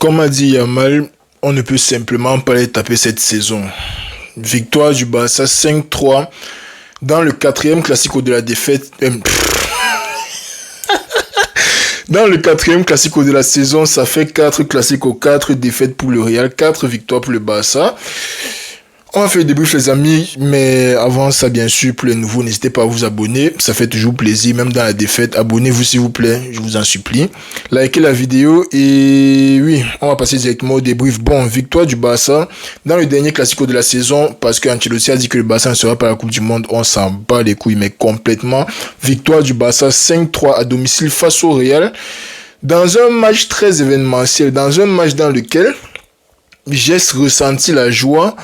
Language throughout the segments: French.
Comme a dit Yamal, on ne peut simplement pas les taper cette saison. Victoire du Barça 5-3 dans le quatrième classico de la défaite. Dans le quatrième classico de la saison, ça fait 4 classicos, 4 défaites pour le Real, 4 victoires pour le Barça. On va faire le débrief les amis, mais avant ça bien sûr, pour les nouveaux, n'hésitez pas à vous abonner, ça fait toujours plaisir, même dans la défaite, abonnez-vous s'il vous plaît, je vous en supplie. Likez la vidéo et oui, on va passer directement au débrief. Bon, victoire du Barça dans le dernier classico de la saison, parce qu'Ancelotti a dit que le Barça ne sera pas à la Coupe du Monde, on s'en bat les couilles, mais complètement. Victoire du Barça 5-3 à domicile face au Real, dans un match très événementiel, dans un match dans lequel j'ai ressenti la joie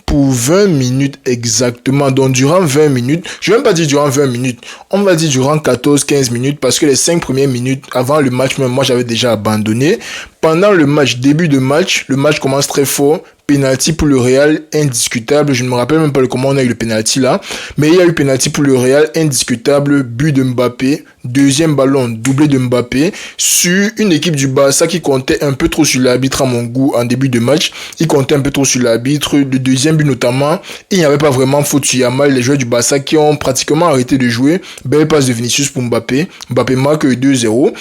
pour 20 minutes exactement. Donc durant 20 minutes, je ne vais même pas dire durant 20 minutes, on va dire durant 14-15 minutes, parce que les 5 premières minutes avant le match, même moi j'avais déjà abandonné. Pendant le match, début de match, le match commence très fort. Penalty pour le Real, indiscutable. Je ne me rappelle même pas comment on a eu le penalty là. Mais il y a eu penalty pour le Real, indiscutable. But de Mbappé. Deuxième ballon, doublé de Mbappé. Sur une équipe du Barça qui comptait un peu trop sur l'arbitre à mon goût en début de match. Il comptait un peu trop sur l'arbitre. Le deuxième but notamment, il n'y avait pas vraiment faute sur Yamal. Les joueurs du Barça qui ont pratiquement arrêté de jouer. Belle passe de Vinicius pour Mbappé. Mbappé marque 2-0.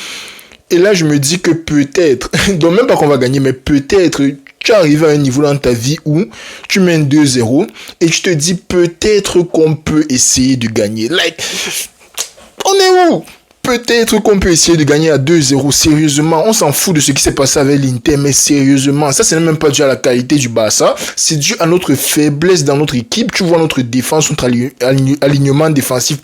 Et là, je me dis que peut-être, donc même pas qu'on va gagner, mais peut-être tu es arrivé à un niveau dans ta vie où tu mènes 2-0 et tu te dis peut-être qu'on peut essayer de gagner. On est où? Peut-être qu'on peut essayer de gagner à 2-0, sérieusement. On s'en fout de ce qui s'est passé avec l'Inter, mais sérieusement, ça c'est même pas dû à la qualité du Barça, c'est dû à notre faiblesse dans notre équipe. Tu vois notre défense, notre alignement défensif,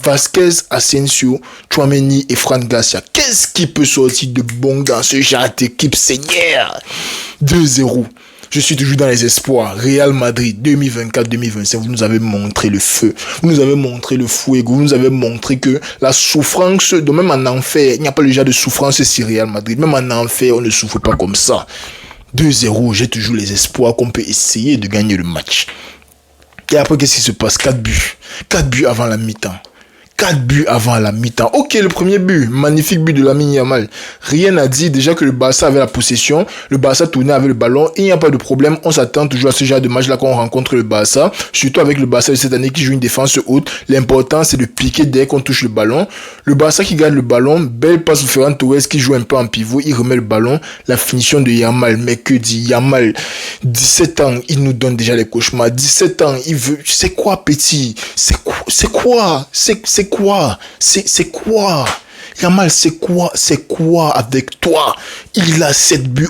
Vasquez, Asensio, Tchouaméni et Fran Garcia. Qu'est-ce qui peut sortir de bon dans ce genre d'équipe, Seigneur? 2-0. Je suis toujours dans les espoirs. Real Madrid 2024-2025, vous nous avez montré le feu. Vous nous avez montré le fuego. Vous nous avez montré que la souffrance, donc même en enfer, il n'y a pas le genre de souffrance sur Real Madrid. Même en enfer, on ne souffre pas comme ça. 2-0, j'ai toujours les espoirs qu'on peut essayer de gagner le match. Et après, qu'est-ce qui se passe? 4 buts. 4 buts avant la mi-temps. 4 buts avant la mi-temps. Ok, le premier but, magnifique but de Lamine Yamal. Rien à dire, déjà que le Barça avait la possession, le Barça tournait avec le ballon, il n'y a pas de problème, on s'attend toujours à ce genre de match-là quand on rencontre le Barça, surtout avec le Barça de cette année qui joue une défense haute. L'important, c'est de piquer dès qu'on touche le ballon. Le Barça qui garde le ballon, belle passe au Ferran Torres qui joue un peu en pivot, il remet le ballon, la finition de Yamal, mais que dit Yamal? 17 ans, il nous donne déjà les cauchemars. 17 ans, il veut, c'est quoi petit? C'est quoi Yamal, c'est quoi avec toi? Il a 7 buts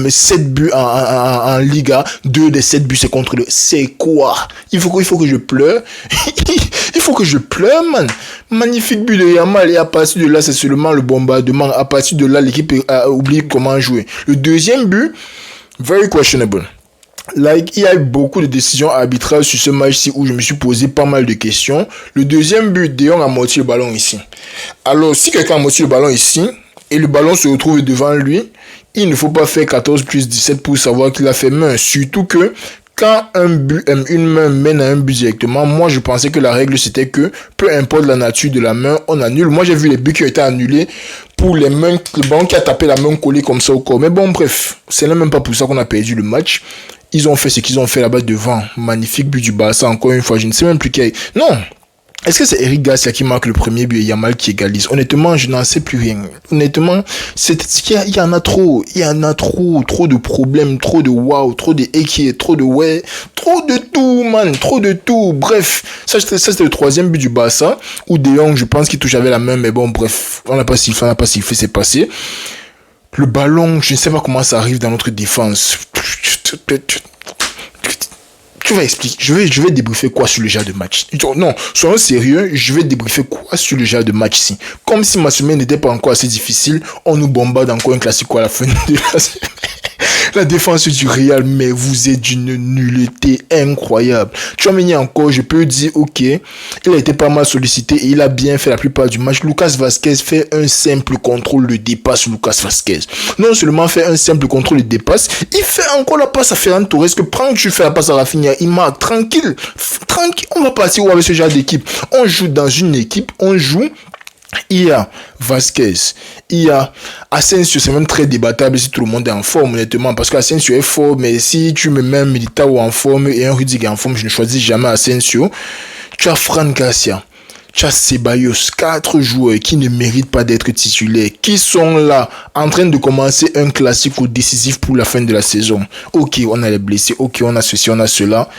7 buts en Liga, 2 des 7 buts c'est contre le. C'est quoi? Il faut que je pleure. Il faut que je pleure, man. Magnifique but de Yamal, et à partir de là, c'est seulement le bombardement. À partir de là, l'équipe a oublié comment jouer. Le deuxième but, very questionable. Il y a eu beaucoup de décisions arbitrales sur ce match-ci où je me suis posé pas mal de questions. Le deuxième but, De Jong a morti le ballon ici. Alors, si quelqu'un a morti le ballon ici, et le ballon se retrouve devant lui, il ne faut pas faire 14 plus 17 pour savoir qu'il a fait main. Surtout que, quand une main mène à un but directement, moi je pensais que la règle c'était que, peu importe la nature de la main, on annule. Moi j'ai vu les buts qui ont été annulés pour les mains, le ballon qui a tapé la main collée comme ça au corps. Mais bon, bref, c'est même pas pour ça qu'on a perdu le match. Ils ont fait ce qu'ils ont fait là-bas devant. Magnifique but du Barça, encore une fois. Je ne sais même plus qui. Non! Est-ce que c'est Eric Garcia qui marque le premier but et Yamal qui égalise? Honnêtement, je n'en sais plus rien. Honnêtement, il y en a trop. Il y en a trop. Trop de problèmes, trop de wow, trop de équies, trop de ouais. Trop de tout, man. Trop de tout. Bref, ça c'était le troisième but du Barça. Où De Jong, je pense qu'il touche avec la main. Mais bon, bref, on n'a pas sifflé, c'est passé. Le ballon, je ne sais pas comment ça arrive dans notre défense. Tu vas expliquer. Je vais débriefer quoi sur le genre de match? Non, soyons sérieux, je vais débriefer quoi sur le genre de match-ci? Comme si ma semaine n'était pas encore assez difficile, on nous bombarde encore un classico à la fin de la semaine. La défense du Real, mais vous êtes d'une nullité incroyable. Tchouaméni encore, je peux dire, ok, il a été pas mal sollicité et il a bien fait la plupart du match. Lucas Vasquez fait un simple contrôle de dépasse. Lucas Vasquez, non seulement fait un simple contrôle de dépasse, il fait encore la passe à Ferran Torres, que prends que tu fais la passe à Rafinha, il marque, tranquille, on va passer où avec ce genre d'équipe? On joue dans une équipe, on joue Il y a Vasquez, il y a Asensio, c'est même très débattable si tout le monde est en forme, honnêtement, parce qu'Asensio est fort, mais si tu me mets un Militao en forme et un Rudiger en forme, je ne choisis jamais Asensio. Tu as Fran Garcia, tu as Ceballos, 4 joueurs qui ne méritent pas d'être titulaires, qui sont là en train de commencer un classique décisif pour la fin de la saison. Ok, on a les blessés, ok, on a ceci, on a cela.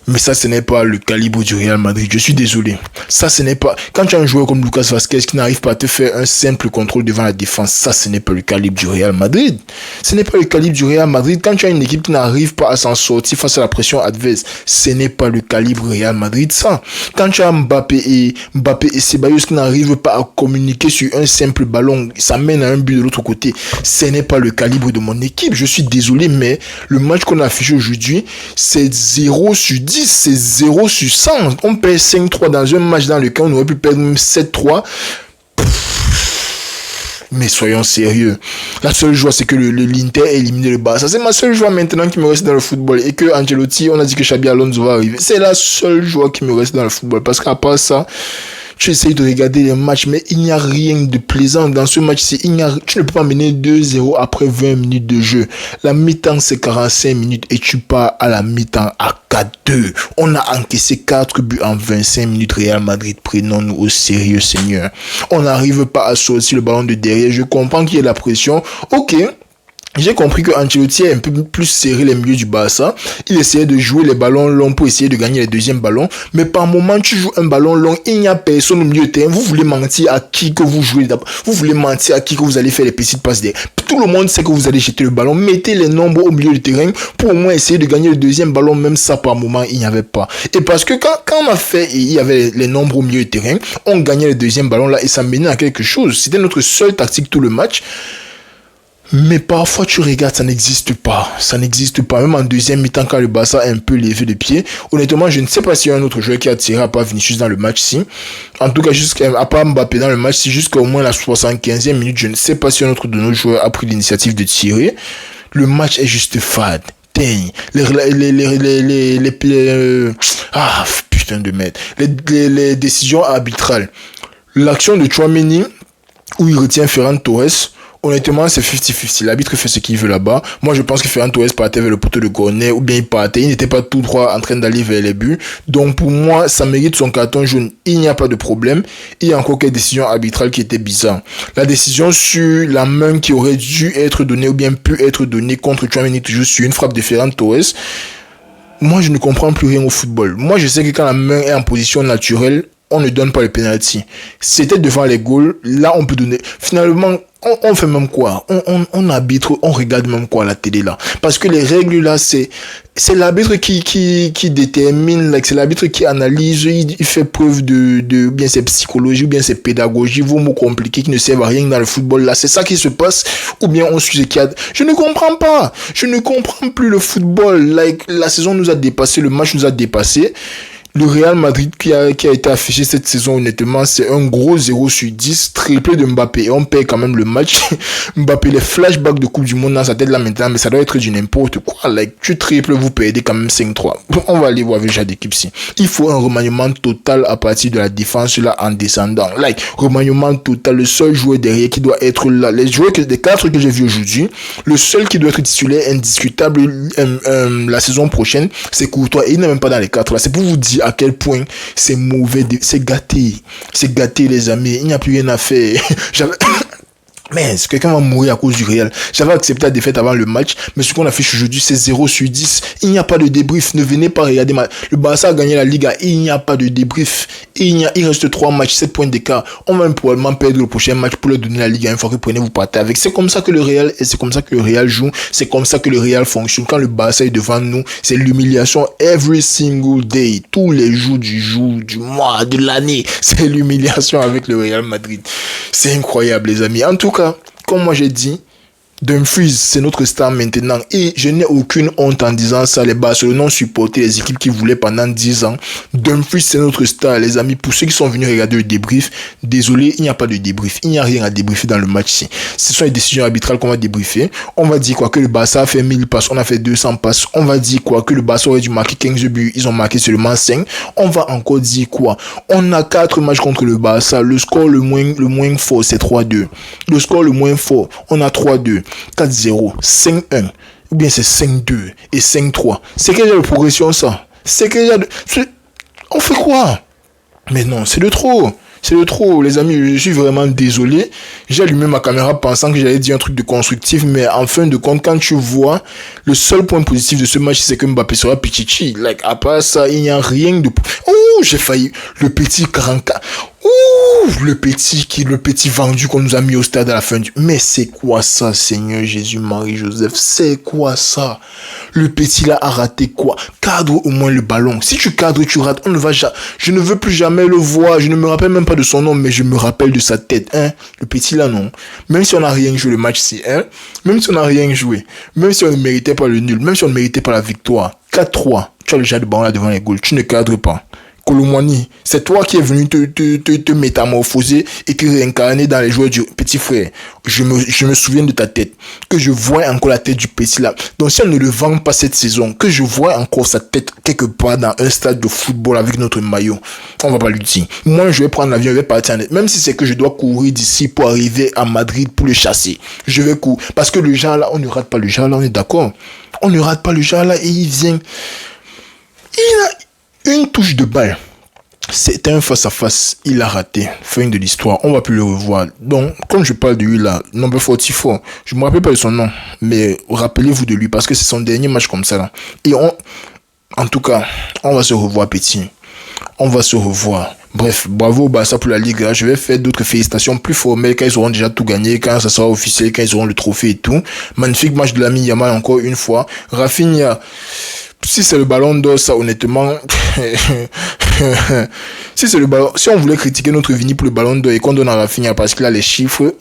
Mais ça, ce n'est pas le calibre du Real Madrid. Je suis désolé. Ça, ce n'est pas... Quand tu as un joueur comme Lucas Vasquez qui n'arrive pas à te faire un simple contrôle devant la défense, ça, ce n'est pas le calibre du Real Madrid. Ce n'est pas le calibre du Real Madrid. Quand tu as une équipe qui n'arrive pas à s'en sortir face à la pression adverse, ce n'est pas le calibre Real Madrid, ça. Quand tu as Mbappé et Ceballos qui n'arrivent pas à communiquer sur un simple ballon, ça mène à un but de l'autre côté, ce n'est pas le calibre de mon équipe. Je suis désolé, mais le match qu'on a affiché aujourd'hui, c'est 0 sur 10. C'est 0 sur 100. On perd 5-3 dans un match dans lequel on aurait pu perdre même 7-3. Mais soyons sérieux. La seule joie, c'est que l'Inter a éliminé le Barça. C'est ma seule joie maintenant qui me reste dans le football. Et que Ancelotti, on a dit que Xabi Alonso va arriver. C'est la seule joie qui me reste dans le football. Parce qu'à part ça, tu essayes de regarder les matchs, mais il n'y a rien de plaisant dans ce match-ci. Tu ne peux pas mener 2-0 après 20 minutes de jeu. La mi-temps, c'est 45 minutes et tu pars à la mi-temps à 4-2. On a encaissé 4 buts en 25 minutes. Real Madrid, prenons-nous au sérieux, Seigneur. On n'arrive pas à sortir le ballon de derrière. Je comprends qu'il y ait la pression. Ok. J'ai compris que Ancelotti a un peu plus serré les milieux du Barça. Il essayait de jouer les ballons longs pour essayer de gagner les deuxièmes ballons. Mais par moment, tu joues un ballon long, il n'y a personne au milieu de terrain. Vous voulez mentir à qui que vous jouez d'abord. Vous voulez mentir à qui que vous allez faire les petites passes derrière. Tout le monde sait que vous allez jeter le ballon. Mettez les nombres au milieu du terrain pour au moins essayer de gagner le deuxième ballon. Même ça, par moment, il n'y avait pas. Et parce que quand on a fait, il y avait les nombres au milieu du terrain, on gagnait le deuxième ballon là et ça menait à quelque chose. C'était notre seule tactique tout le match. Mais parfois tu regardes, ça n'existe pas. Ça n'existe pas. Même en deuxième mi-temps, quand le Barça a un peu levé le pied. Honnêtement, je ne sais pas s'il y a un autre joueur qui a tiré à part Vinicius dans le match-ci. En tout cas, à part Mbappé dans le match-ci, jusqu'à au moins la 75e minute, je ne sais pas si un autre de nos joueurs a pris l'initiative de tirer. Le match est juste fade. Putain de merde. Les décisions arbitrales. L'action de Tchouaméni, où il retient Ferran Torres. Honnêtement, c'est 50-50. L'arbitre fait ce qu'il veut là-bas. Moi, je pense que Ferran Torres partait vers le poteau de corner ou bien il partait. Il n'était pas tout droit en train d'aller vers les buts. Donc, pour moi, ça mérite son carton jaune. Il n'y a pas de problème. Il y a encore quelques décisions arbitrales qui étaient bizarres. La décision sur la main qui aurait dû être donnée ou bien pu être donnée contre Tchouaméni, toujours sur une frappe de Ferran Torres. Moi, je ne comprends plus rien au football. Moi, je sais que quand la main est en position naturelle, on ne donne pas le penalty. C'était devant les goals. Là, on peut donner. Finalement, on fait même quoi? On arbitre, on regarde même quoi à la télé là? Parce que les règles là, c'est l'arbitre qui détermine, là, c'est l'arbitre qui analyse, il fait preuve de bien c'est psychologie ou bien c'est pédagogie, vos mots compliqués qui ne servent à rien dans le football là. C'est ça qui se passe ou bien on suit ce qu'il y a. Je ne comprends pas. Je ne comprends plus le football. Like, la saison nous a dépassé, le match nous a dépassé. Le Real Madrid qui a été affiché cette saison, honnêtement, c'est un gros 0 sur 10, triplé de Mbappé. Et on perd quand même le match. Mbappé, les flashbacks de Coupe du Monde dans sa tête là maintenant, mais ça doit être du n'importe quoi. Like, tu triples, vous perdez quand même 5-3. On va aller voir avec chaque équipe ci. Il faut un remaniement total à partir de la défense là en descendant. Like, remaniement total. Le seul joueur derrière qui doit être là. Les joueurs des 4 que j'ai vus aujourd'hui, le seul qui doit être titulaire indiscutable la saison prochaine, c'est Courtois. Et il n'est même pas dans les 4 là. C'est pour vous dire à quel point c'est mauvais, c'est gâté les amis, il n'y a plus rien à faire. Mais quelqu'un va mourir à cause du Real. J'avais accepté la défaite avant le match, mais ce qu'on affiche aujourd'hui, c'est 0 sur 10. Il n'y a pas de débrief. Ne venez pas regarder. Le Barça a gagné la Liga. Il n'y a pas de débrief. Il reste 3 matchs, 7 points d'écart. On va probablement perdre le prochain match pour leur donner la Liga. Une fois que vous partez avec. C'est comme ça que le Real, et c'est comme ça que le Real joue. C'est comme ça que le Real fonctionne. Quand le Barça est devant nous, c'est l'humiliation every single day. Tous les jours du mois, de l'année. C'est l'humiliation avec le Real Madrid. C'est incroyable, les amis. En tout cas, comme moi j'ai dit, Dumfries, c'est notre star maintenant. Et je n'ai aucune honte en disant ça. Les Barcelonais ont supporté les équipes qui voulaient pendant 10 ans. Dumfries, c'est notre star, les amis. Pour ceux qui sont venus regarder le débrief, désolé, il n'y a pas de débrief. Il n'y a rien à débriefer dans le match-ci. Ce sont les décisions arbitrales qu'on va débriefer. On va dire quoi que le Barça a fait 1000 passes, on a fait 200 passes. On va dire quoi que le Barça aurait dû marquer 15 buts, ils ont marqué seulement 5. On va encore dire quoi? On a 4 matchs contre le Barça. Le score le moins fort, c'est 3-2. Le score le moins fort, on a 3-2. 4-0, 5-1, ou bien c'est 5-2 et 5-3. C'est quel genre de progression ça? C'est quel genre de... On fait quoi? Mais non, c'est de trop. C'est de trop, les amis, je suis vraiment désolé. J'ai allumé ma caméra pensant que j'allais dire un truc de constructif, mais en fin de compte, quand tu vois, le seul point positif de ce match, c'est que Mbappé sera Pichichi. Like, à part ça, il n'y a rien de... Ouh, j'ai failli. Le petit 44. Ouh, le petit vendu qu'on nous a mis au stade à la fin du... Mais c'est quoi ça, Seigneur Jésus, Marie, Joseph? C'est quoi ça? Le petit là a raté quoi? Cadre au moins le ballon. Si tu cadres, tu rates, on ne va jamais... Je ne veux plus jamais le voir. Je ne me rappelle même pas de son nom, mais je me rappelle de sa tête. Hein? Le petit là, non. Même si on n'a rien joué le match-ci, hein? Même si on n'a rien joué. Même si on ne méritait pas le nul. Même si on ne méritait pas la victoire. 4-3. Tu as le jet de ballon là devant les goals. Tu ne cadres pas. Colomani, c'est toi qui es venu te métamorphoser et te réincarner dans les joueurs du petit frère. Je me souviens de ta tête. Que je vois encore la tête du petit là. Donc si on ne le vend pas cette saison, que je vois encore sa tête quelque part dans un stade de football avec notre maillot, on va pas lui dire. Moi, je vais prendre l'avion, je vais partir en net. Même si c'est que je dois courir d'ici pour arriver à Madrid pour le chasser. Je vais courir. Parce que le genre là, on ne rate pas le genre là, on est d'accord. On ne rate pas le genre là et il vient. Il a une touche de balle. C'était un face-à-face. Il a raté. Fin de l'histoire. On va plus le revoir. Donc, comme je parle de lui là, number 44, je me rappelle pas de son nom, mais rappelez-vous de lui parce que c'est son dernier match comme ça là. Et en tout cas, on va se revoir petit. On va se revoir. Bref, bravo au Barça pour la Ligue. Là. Je vais faire d'autres félicitations plus formelles quand ils auront déjà tout gagné, quand ça sera officiel, quand ils auront le trophée et tout. Magnifique match de l'ami Yamal encore une fois. Rafinha, si c'est le ballon d'or, ça honnêtement, si c'est le ballon, si on voulait critiquer notre Vini pour le ballon d'or et qu'on donne à Rafinha parce qu'il a les chiffres,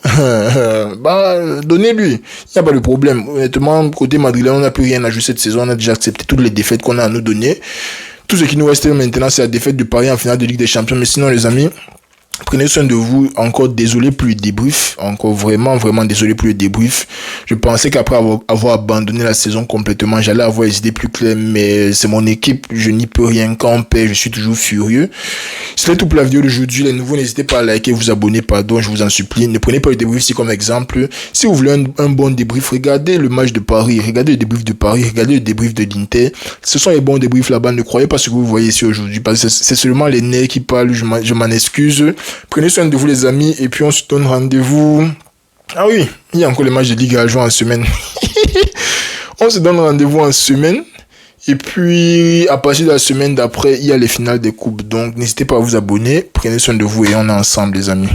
bah, donnez-lui. Il n'y a pas de problème. Honnêtement, côté madrilène, on n'a plus rien à jouer cette saison. On a déjà accepté toutes les défaites qu'on a à nous donner. Tout ce qui nous reste maintenant, c'est la défaite de Paris en finale de Ligue des Champions. Mais sinon, les amis, prenez soin de vous. Encore désolé pour le débrief. Encore vraiment désolé pour le débrief. Je pensais qu'après avoir abandonné la saison complètement, j'allais avoir les idées plus claires. Mais c'est mon équipe. Je n'y peux rien. Quand on perd, je suis toujours furieux. C'était tout pour la vidéo d'aujourd'hui. Les nouveaux, n'hésitez pas à liker, vous abonner, pardon, je vous en supplie. Ne prenez pas le débrief ici comme exemple. Si vous voulez un bon débrief, regardez le match de Paris. Regardez le débrief de Paris. Regardez le débrief de l'Inter. Ce sont les bons débriefs là-bas. Ne croyez pas ce que vous voyez ici aujourd'hui. Parce que c'est seulement les nerfs qui parlent. Je m'en excuse. Prenez soin de vous les amis et puis on se donne rendez-vous. Ah oui, il y a encore les matchs de Ligue à jouer en semaine. On se donne rendez-vous en semaine. Et puis à partir de la semaine d'après, il y a les finales des coupes. Donc n'hésitez pas à vous abonner. Prenez soin de vous et on est ensemble les amis.